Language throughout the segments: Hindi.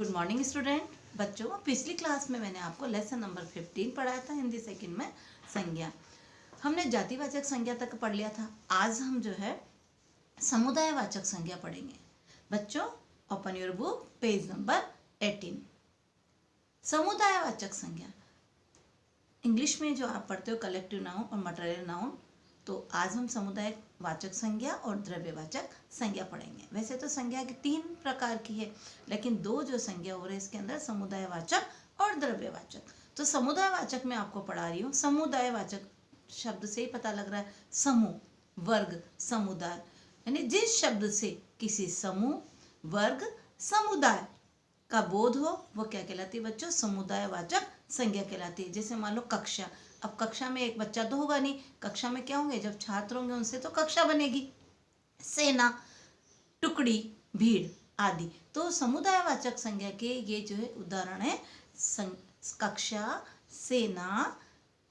Good morning student. बच्चों, पिछली क्लास में मैंने आपको लेसन नंबर 15 पढ़ाया था, हिंदी सेकंड में संज्ञा। हमने जातिवाचक संज्ञा तक पढ़ लिया था। आज हम जो है समुदायवाचक संज्ञा पढ़ेंगे। बच्चों, open your book, page number 18। समुदायवाचक संज्ञा इंग्लिश में जो आप पढ़ते हो कलेक्टिव नाउन और मटेरियल नाउन, तो आज हम समुदायवाचक संज्ञा और द्रव्यवाचक संज्ञा पढ़ेंगे। वैसे तो संज्ञा की 3 प्रकार की है, लेकिन 2 जो संज्ञा हो रही है इसके अंदर समुदायवाचक और द्रव्यवाचक। तो समुदायवाचक में आपको पढ़ा रही हूँ। समुदायवाचक शब्द से ही पता लग रहा है, समूह, वर्ग, समुदाय, यानी जिस शब्द से किसी समूह, वर्ग, समुदाय का बोध हो वो क्या कहलाती है बच्चों? समुदायवाचक संज्ञा कहलाती है। जैसे मान लो कक्षा, अब कक्षा में एक बच्चा तो होगा नहीं, कक्षा में क्या होंगे? जब छात्र होंगे उनसे तो कक्षा बनेगी। सेना, टुकड़ी, भीड़ आदि। तो समुदायवाचक संज्ञा के ये जो है उदाहरण है, कक्षा, सेना,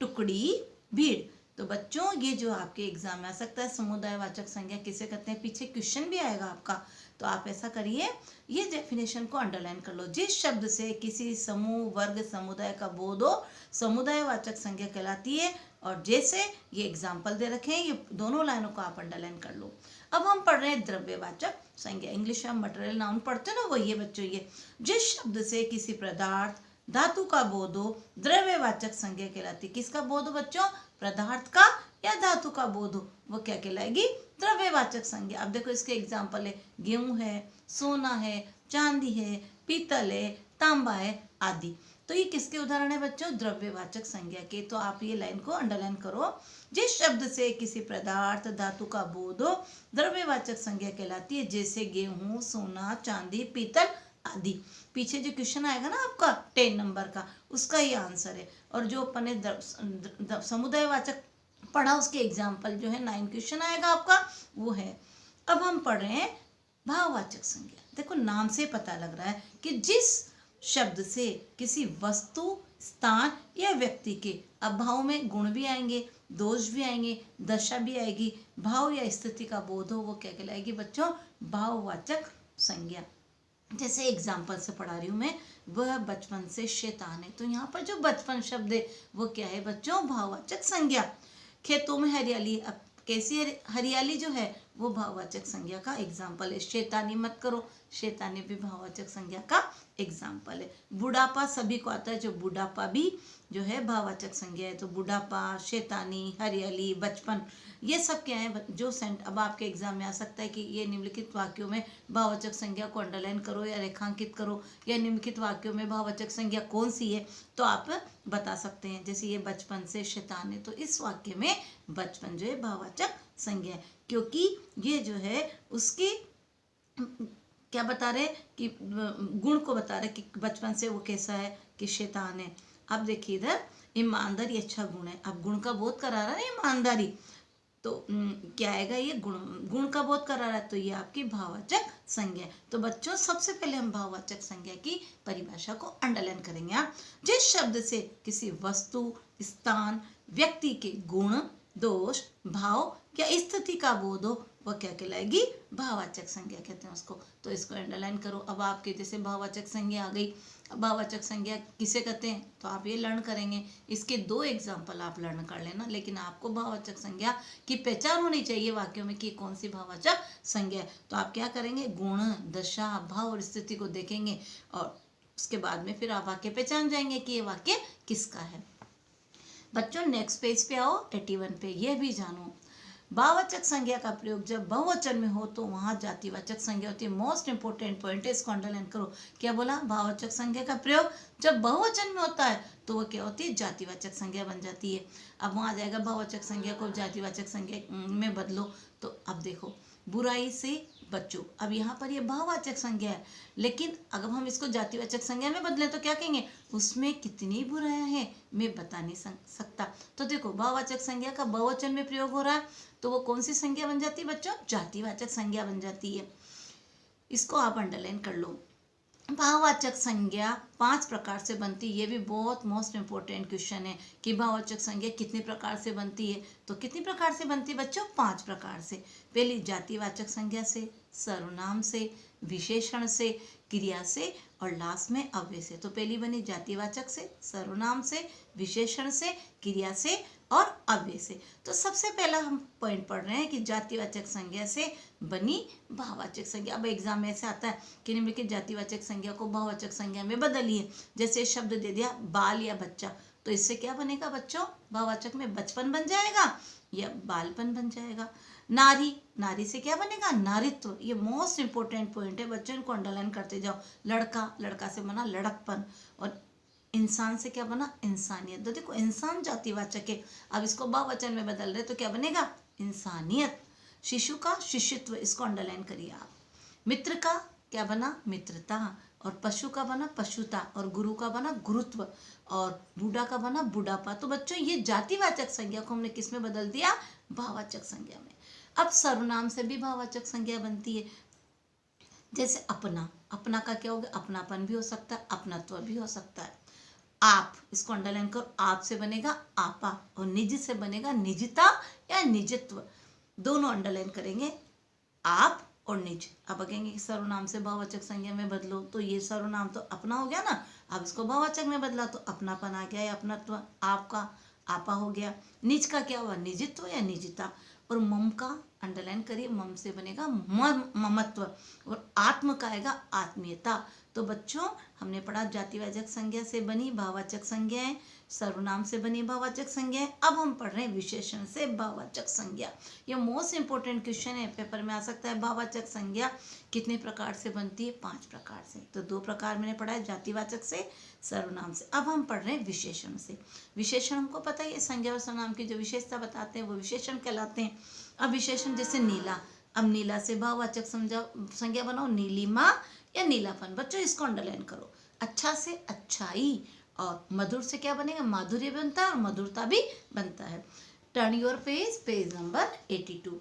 टुकड़ी, भीड़। तो बच्चों, ये जो आपके एग्जाम में आ सकता है, समुदायवाचक संज्ञा किसे कहते हैं? पीछे क्वेश्चन भी आएगा आपका। तो आप ऐसा करिए, ये डेफिनेशन को अंडरलाइन कर लो। जिस शब्द से किसी समूह, वर्ग, समुदाय का बोध हो, समुदायवाचक संज्ञा कहलाती है। और जैसे ये एग्जाम्पल दे रखे हैं, ये दोनों लाइनों को आप अंडरलाइन कर लो। अब हम पढ़ रहे हैं द्रव्यवाचक संज्ञा। इंग्लिश में हम मटेरियल नाउन पढ़ते हैं ना, वही है बच्चों ये। जिस शब्द से किसी पदार्थ, धातु का बोध हो, द्रव्यवाचक संज्ञा कहलाती है। किसका बोध हो बच्चों? पदार्थ का या धातु का बोध हो, वो क्या कहलाएगी? द्रव्यवाचक संज्ञा। अब देखो इसके एग्जाम्पल है, गेहूं है, सोना है, चांदी है, पीतल है, तांबा है आदि। तो ये किसके उदाहरण है बच्चों? द्रव्यवाचक संज्ञा के। तो आप ये लाइन को अंडरलाइन करो। जिस शब्द से किसी पदार्थ, धातु का बोध हो, द्रव्यवाचक संज्ञा कहलाती है। जैसे गेहूं, सोना, चांदी, पीतल आदि। पीछे जो क्वेश्चन आएगा ना आपका 10 नंबर का, उसका ये आंसर है। और जो अपन ने समुदायवाचक पढ़ा उसके एग्जाम्पल जो है 9 क्वेश्चन आएगा आपका, वो है। अब हम पढ़ रहे हैं भाववाचक संज्ञा। देखो नाम से पता लग रहा है कि जिस शब्द से किसी वस्तु, स्थान या व्यक्ति के अभाव में गुण भी आएंगे, दोष भी आएंगे, दशा भी आएगी, भाव या स्थिति का बोध हो, वो क्या कहलाएगी बच्चों? भाववाचक संज्ञा। जैसे एग्जाम्पल से पढ़ा रही हूँ मैं, वह बचपन से शैतान है। तो यहाँ पर जो बचपन शब्द है वो क्या है बच्चों? भाववाचक संज्ञा। खेतों में हरियाली, अब कैसी हरियाली जो है वो भाववाचक संज्ञा का एग्जाम्पल है। शैतानी मत करो, शैतानी भी भाववाचक संज्ञा का एग्जाम्पल है। बुढ़ापा सभी को आता है, जो बुढ़ापा भी जो है भाववाचक संज्ञा है। तो बुढ़ापा, शैतानी, हरियाली, बचपन, ये सब क्या है जो अब आपके एग्जाम में आ सकता है कि ये निम्नलिखित वाक्यों में भाववाचक संज्ञा को अंडरलाइन करो या रेखांकित करो, या निम्नलिखित वाक्यों में भाववाचक संज्ञा कौन सी है, तो आप बता सकते हैं। जैसे ये बचपन से शैतान है, तो इस वाक्य में बचपन जो है भाववाचक संज्ञा है, क्योंकि ये जो है उसकी क्या बता रहे कि गुण को बता रहे कि बचपन से वो कैसा है कि शैतान है। अब देखिए इधर, ईमानदारी अच्छा गुण है। अब गुण का बोध करा रहा है ईमानदारी, तो क्या आएगा? ये गुण का बोध करा रहा है, तो ये आपकी भाववाचक संज्ञा है। तो बच्चों, सबसे पहले हम भाववाचक संज्ञा की परिभाषा को अंडरलाइन करेंगे। आप जिस शब्द से किसी वस्तु, स्थान, व्यक्ति के गुण, दोष, भाव या स्थिति का बोध हो, वह क्या कहलाएगी? भाववाचक संज्ञा कहते हैं उसको। तो इसको अंडरलाइन करो। अब आपके जैसे भाववाचक संज्ञा आ गई। अब भाववाचक संज्ञा किसे कहते हैं तो आप ये लर्न करेंगे। इसके 2 एग्जाम्पल आप लर्न कर लेना, लेकिन आपको भाववाचक संज्ञा की पहचान होनी चाहिए वाक्यों में कि कौन सी भाववाचक संज्ञा है। तो आप क्या करेंगे? गुण, दशा, भाव और स्थिति को देखेंगे, और उसके बाद में फिर आप वाक्य पहचान जाएंगे कि ये वाक्य किसका है। बच्चों, नेक्स्ट पेज पे आओ, 81 पे। यह भी जानो, भाववाचक संज्ञा का प्रयोग जब बहुवचन में हो तो वहां जातिवाचक संज्ञा होती है। मोस्ट इंपोर्टेंट पॉइंट है, इसको अंडरलाइन करो। क्या बोला? भाववाचक संज्ञा का प्रयोग जब बहुवचन में होता है तो वो क्या होती है? जातिवाचक संज्ञा बन जाती है। अब वहां जाएगा भाववाचक संज्ञा को जातिवाचक संज्ञा में बदलो। तो अब देखो, बुराई से बच्चों, अब यहाँ पर ये भाववाचक संज्ञा है, लेकिन अगर हम इसको जातिवाचक संज्ञा में बदलें तो क्या कहेंगे? उसमें कितनी बुराइयां हैं मैं बता नहीं सकता। तो देखो, भाववाचक संज्ञा का बहुवचन में प्रयोग हो रहा है, तो वो कौन सी संज्ञा बन जाती है बच्चों? जातिवाचक संज्ञा बन जाती है। इसको आप अंडरलाइन कर लो। भाववाचक संज्ञा 5 प्रकार से बनती है। ये भी बहुत मोस्ट इंपोर्टेंट क्वेश्चन है कि भाववाचक संज्ञा कितने प्रकार से बनती है। तो कितनी प्रकार से बनती है बच्चों? 5 प्रकार से। पहली जातिवाचक संज्ञा से, सर्वनाम से, विशेषण से, क्रिया से और लास्ट में अव्यय से। तो पहली बनी जातिवाचक से, सर्वनाम से, विशेषण से, क्रिया से और अव्यय से। तो सबसे पहला हम पॉइंट पढ़ रहे हैं कि जातिवाचक संज्ञा से बनी भाववाचक संज्ञा। अब एग्जाम में ऐसे आता है कि निम्नलिखित जातिवाचक संज्ञा को भाववाचक संज्ञा में बदलिए। जैसे शब्द दे दिया बाल या बच्चा, तो इससे क्या बनेगा बच्चों? भाववाचक में बचपन बन जाएगा या बालपन बन जाएगा। नारी, नारी से क्या बनेगा? नारित्व। ये मोस्ट इंपोर्टेंट पॉइंट है बच्चों, इनको अंडरलाइन करते जाओ। लड़का, लड़का से बना लड़कपन। और इंसान से क्या बना? इंसानियत। तो देखो इंसान जातिवाचक है, अब इसको बहुवचन में बदल रहे तो क्या बनेगा? इंसानियत। शिशु का शिशुत्व, इसको अंडरलाइन करिए आप। मित्र का क्या बना? मित्रता। और पशु का बना पशुता। और गुरु का बना गुरुत्व। और बूढ़ा का बना बुढ़ापा। तो बच्चों ये जातिवाचक संज्ञा को हमने किस में बदल दिया? भाववाचक संज्ञा में। अब सर्वनाम से भी भाववाचक संज्ञा बनती है। जैसे अपना, अपना का क्या होगा? अपनापन भी हो सकता है, अपनत्व भी हो सकता है। आप, इसको अंडरलाइन करो, आप से बनेगा आपा। और निज से बनेगा निजता या निजत्व। दोनों अंडरलाइन करेंगे, आप और निज। अब कहेंगे सर्वनाम से भाववाचक संज्ञा में बदलो, तो ये सर्वनाम तो अपना हो गया ना, अब इसको भाववाचक में बदला तो अपनापन आ गया या अपनत्व। आपका आपा हो गया। निज का क्या हुआ? निजित्व या निजता। और मम का अंडरलाइन करिए, मम से बनेगा ममत्व। और आत्म का आएगा आत्मीयता। तो बच्चों हमने पढ़ा जातिवाचक संज्ञा से बनी भाववाचक संज्ञाएं, सर्वनाम से बनी भाववाचक संज्ञाएं। अब हम पढ़ रहे हैं विशेषण से भाववाचक संज्ञा। ये मोस्ट इंपोर्टेंट क्वेश्चन है, पेपर में आ सकता है। भाववाचक संज्ञा कितने प्रकार से बनती है? 5 प्रकार से। तो 2 प्रकार मैंने पढ़ा है, जातिवाचक से, सर्वनाम से। अब हम पढ़ रहे हैं विशेषण से। विशेषण हमको पता है, संज्ञा और सर्वनाम की जो विशेषता बताते हैं वो विशेषण कहलाते हैं। अब विशेषण जैसे नीला, अब नीला से भाववाचक संज्ञा बनाओ, नीलिमा या नीलापन। बच्चों इसको अंडरलाइन करो। अच्छा से अच्छाई। और मधुर से क्या बनेगा? माधुर्य बनता है और मधुरता भी बनता है। Turn your page, page number 82।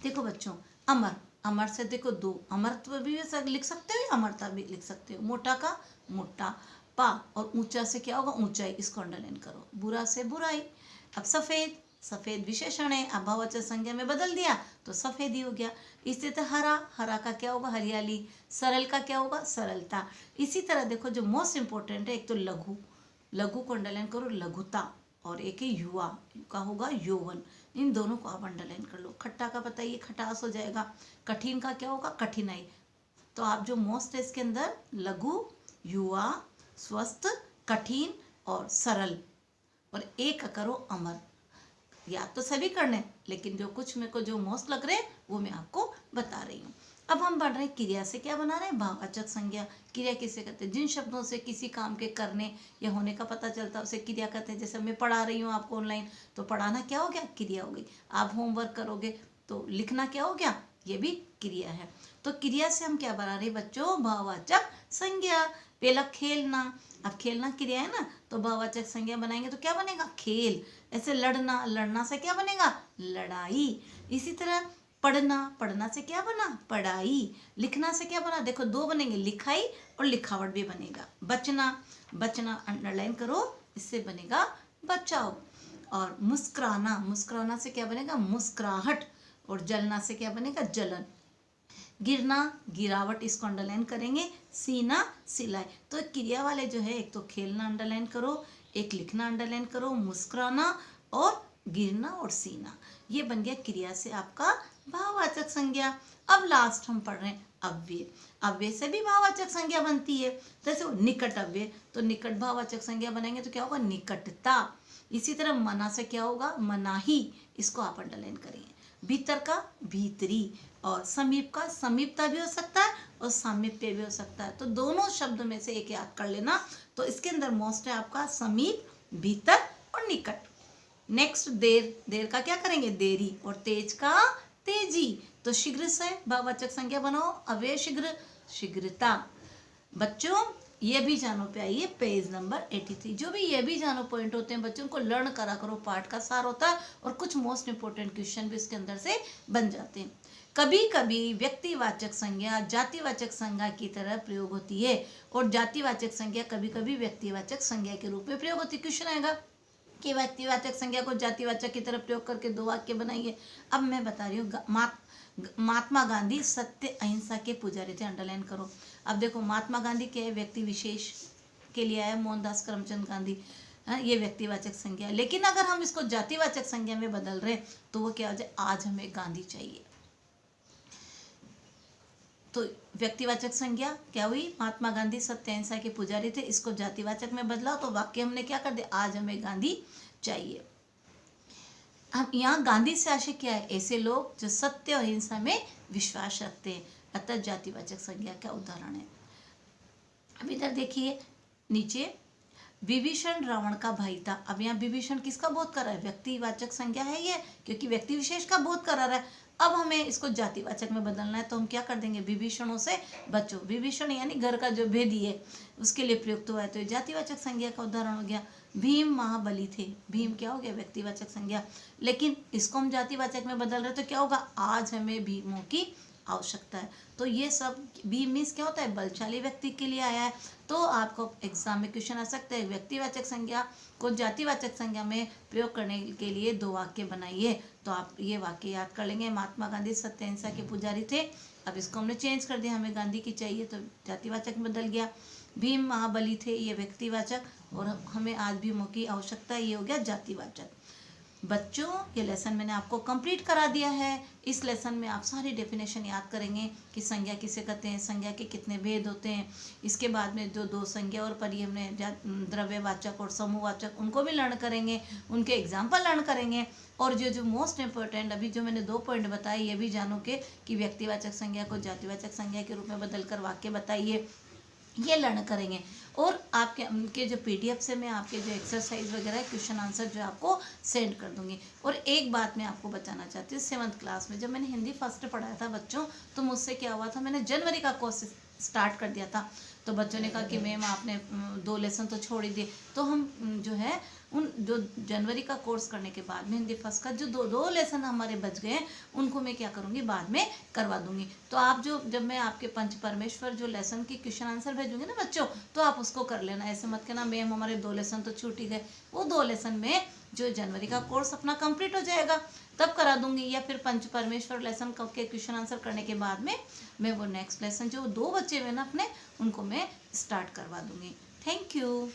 देखो बच्चों, अमर, अमर से देखो 2, अमरत्व भी लिख सकते हो, अमरता भी लिख सकते हो। मोटा का मोटा पा। और ऊंचा से क्या होगा? ऊंचाई, इसको अंडरलाइन करो। बुरा से बुराई। अब सफेद, सफेद विशेषण है, अब भाववाचक संज्ञा में बदल दिया तो सफेद ही हो गया। इसी तरह हरा, हरा का क्या होगा? हरियाली। सरल का क्या होगा? सरलता। इसी तरह देखो जो मोस्ट इंपोर्टेंट है, एक तो लघु, लघु को अंडरलाइन करो, लघुता। और एक है युवा, का होगा यौवन। इन दोनों को आप अंडरलाइन कर लो। खट्टा का बताइए, खटास हो जाएगा। कठिन का क्या होगा? कठिनाई। तो आप जो मोस्ट है इसके अंदर लघु, युवा, स्वस्थ, कठिन और सरल। और एक करो अमर। याद तो सभी करने, लेकिन जो कुछ मेरे को जो मोस्ट लग रहे हैं वो मैं आपको बता रही हूँ। अब हम बढ़ रहे हैं क्रिया से। क्या बना रहे हैं? भाववाचक संज्ञा। क्रिया किसे कहते हैं? जिन शब्दों से किसी काम के करने या होने का पता चलता है उसे क्रिया कहते हैं। जैसे मैं पढ़ा रही हूँ आपको ऑनलाइन, तो पढ़ाना क्या हो गया? क्रिया हो गई। आप होमवर्क करोगे तो लिखना क्या हो गया? ये भी क्रिया है। तो क्रिया से हम क्या बना रहे हैं बच्चों? भाववाचक संज्ञा। पहला खेलना, अब खेलना क्रिया है ना, तो भाववाचक संज्ञा बनाएंगे तो क्या बनेगा? खेल। ऐसे लड़ना, लड़ना से क्या बनेगा? लड़ाई। इसी तरह पढ़ना, पढ़ना से क्या बना? पढ़ाई। लिखना से क्या बना? देखो 2 बनेंगे, लिखाई और लिखावट भी बनेगा। बचना, बचना अंडरलाइन करो, इससे बनेगा बचाओ। और मुस्कुराना, मुस्कुराना से क्या बनेगा? मुस्कुराहट। और जलना से क्या बनेगा? जलन। गिरना, गिरावट, इसको अंडरलाइन करेंगे। सीना, सिलाई। तो क्रिया वाले जो है, एक तो खेलना अंडरलाइन करो, एक लिखना अंडरलाइन करो, मुस्कुराना और गिरना और सीना। ये बन गया क्रिया से आपका भाववाचक संज्ञा। अब लास्ट हम पढ़ रहे हैं अव्यय। अव्यय से भी भाववाचक संज्ञा बनती है। जैसे निकट अव्यय, तो निकट भाववाचक संज्ञा बनाएंगे तो क्या होगा? निकटता। इसी तरह मना से क्या होगा? मनाही। इसको आप अंडरलाइन करेंगे। भीतर का भीतरी। और समीप का समीपता भी हो सकता है और सामीप्य भी हो सकता है। तो दोनों शब्द में से एक याद कर लेना। तो इसके अंदर मोस्ट है आपका समीप, भीतर और निकट। नेक्स्ट देर, देर का क्या करेंगे? देरी। और तेज का तेजी। तो शीघ्र से भाववाचक संज्ञा बनाओ, अव्यय शीघ्र, शीघ्रता। बच्चों ये भी जानो पे आइए, पेज नंबर 83। जो भी ये भी जानो पॉइंट होते हैं बच्चों को लर्न करा करो, पाठ का सार होता है और कुछ मोस्ट इंपोर्टेंट क्वेश्चन भी इसके अंदर से बन जाते हैं। कभी कभी व्यक्तिवाचक संज्ञा जातिवाचक संज्ञा की तरह प्रयोग होती है और जातिवाचक संज्ञा कभी कभी व्यक्तिवाचक संज्ञा के रूप में प्रयोग होती है। क्वेश्चन आएगा कि व्यक्तिवाचक संज्ञा को जातिवाचक की तरह प्रयोग करके 2 वाक्य बनाइए। अब मैं बता रही हूँ, महात्मा गांधी सत्य अहिंसा के पुजारी थे, अंडरलाइन करो। अब देखो महात्मा गांधी क्या है, व्यक्ति विशेष के लिए आया, मोहनदास करमचंद गांधी, हाँ, ये व्यक्तिवाचक संज्ञा। लेकिन अगर हम इसको जातिवाचक संज्ञा में बदल रहे तो वो क्या हो जाए, आज हमें गांधी चाहिए। तो व्यक्तिवाचक संज्ञा क्या हुई, महात्मा गांधी सत्य अहिंसा के पुजारी थे, इसको जातिवाचक में बदला तो वाक्य हमने क्या कर दिया, आज हमें गांधी चाहिए। हम यहाँ गांधी से आशय क्या है, ऐसे लोग जो सत्य और अहिंसा में विश्वास रखते हैं, अतः जातिवाचक संज्ञा का उदाहरण है। अब इधर देखिए नीचे, विभीषण रावण का भाई था। अब यहाँ विभीषण किसका बोध कर रहा है, व्यक्तिवाचक संज्ञा है ये, क्योंकि व्यक्ति विशेष का बोध करा रहा है। अब हमें इसको जातिवाचक में बदलना है तो हम क्या कर देंगे, विभीषणों से बचो। विभीषण यानी घर का जो भेदी है उसके लिए प्रयुक्त हुआ है, तो ये जातिवाचक संज्ञा का उदाहरण हो गया। भीम महाबली थे, भीम क्या हो गया, व्यक्तिवाचक संज्ञा। लेकिन इसको हम जातिवाचक में बदल रहे तो क्या होगा, आज हमें भीमों की आवश्यकता है। तो ये सब भीम मीन्स क्या होता है, बलशाली व्यक्ति के लिए आया है। तो आपको एग्जाम में क्वेश्चन आ सकता है, व्यक्तिवाचक संज्ञा को जातिवाचक संज्ञा में प्रयोग करने के लिए 2 वाक्य बनाइए। तो आप ये वाक्य याद कर लेंगे, महात्मा गांधी सत्य अहिंसा के पुजारी थे। अब इसको हमने चेंज कर दिया, हमें गांधी की चाहिए तो जातिवाचक में बदल गया। भीम महाबली थे, ये व्यक्तिवाचक, और हमें आज भीमों की आवश्यकता, ये हो गया जातिवाचक। बच्चों ये लेसन मैंने आपको कंप्लीट करा दिया है। इस लेसन में आप सारी डेफिनेशन याद करेंगे कि संज्ञा किसे कहते हैं, संज्ञा के कितने भेद होते हैं। इसके बाद में जो 2 संज्ञा और परी हमने द्रव्यवाचक और समूहवाचक उनको भी लर्न करेंगे, उनके एग्जाम्पल लर्न करेंगे। और जो मोस्ट इम्पोर्टेंट अभी जो मैंने 2 पॉइंट बताए ये भी जानो कि व्यक्तिवाचक संज्ञा को जातिवाचक संज्ञा के रूप में बदलकर वाक्य बताइए, ये लर्न करेंगे। और आपके उनके जो पीडीएफ से मैं आपके जो एक्सरसाइज वगैरह क्वेश्चन आंसर जो आपको सेंड कर दूंगी। और एक बात मैं आपको बताना चाहती हूँ, 7th क्लास में जब मैंने हिंदी फर्स्ट पढ़ाया था बच्चों, तो मुझसे क्या हुआ था, मैंने जनवरी का कोर्स स्टार्ट कर दिया था। तो बच्चों ने कहा कि मैम आपने 2 लेसन तो छोड़ ही दिए। तो हम जो है उन जो जनवरी का कोर्स करने के बाद में हिंदी फर्स्ट का जो 2 लेसन हमारे बच गए उनको मैं क्या करूँगी, बाद में करवा दूंगी। तो आप जब मैं आपके पंच परमेश्वर जो लेसन की क्वेश्चन आंसर भेजूंगी ना बच्चों, तो आप उसको कर लेना। ऐसे मत कहना मैम हमारे 2 लेसन तो छूट ही गए। वो 2 लेसन में जो जनवरी का कोर्स अपना कंप्लीट हो जाएगा तब करा दूंगी, या फिर पंच परमेश्वर लेसन के क्वेश्चन आंसर करने के बाद में मैं वो नेक्स्ट लेसन जो 2 बच्चे हुए ना अपने, उनको मैं स्टार्ट करवा दूंगी। Thank you.